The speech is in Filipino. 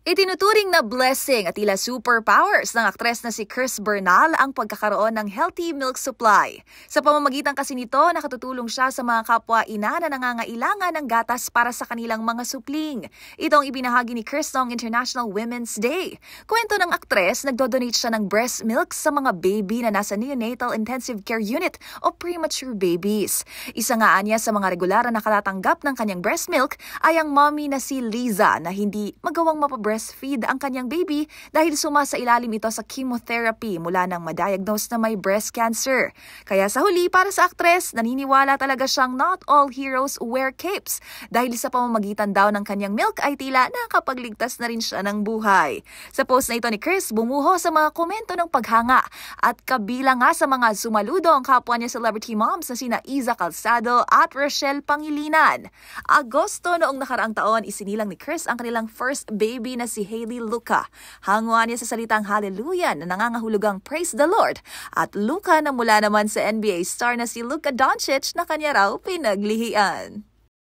Itinuturing na blessing at tila superpowers ng aktres na si Chris Bernal ang pagkakaroon ng healthy milk supply. Sa pamamagitan kasi nito, nakatutulong siya sa mga kapwa-ina na nangangailangan ng gatas para sa kanilang mga supling. Ito ang ibinahagi ni Chris noong International Women's Day. Kwento ng aktres, nagdodonate siya ng breast milk sa mga baby na nasa neonatal intensive care unit o premature babies. Isa nga niya sa mga regular na nakatatanggap ng kanyang breast milk ay ang mommy na si Liza na hindi magawang mapabreastfeed ang kanyang baby dahil sumasa ilalim ito sa chemotherapy mula nang ma-diagnose na may breast cancer. Kaya sa huli, para sa aktres, naniniwala talaga siyang not all heroes wear capes dahil sa pamamagitan daw ng kanyang milk ay tila nakapagligtas na rin siya ng buhay. Sa post na ito ni Chris, bumuho sa mga komento ng paghanga at kabilang nga sa mga sumaludo ang kapwa niya celebrity moms na sina Iza Calzado at Rochelle Pangilinan. Agosto noong nakaraang taon, isinilang ni Chris ang kanilang first baby na si Hailey Luca. Hangwa niya sa salitang hallelujah na nangangahulugang praise the Lord. At Luca na mula naman sa NBA star na si Luka Doncic na kanya raw pinaglihian.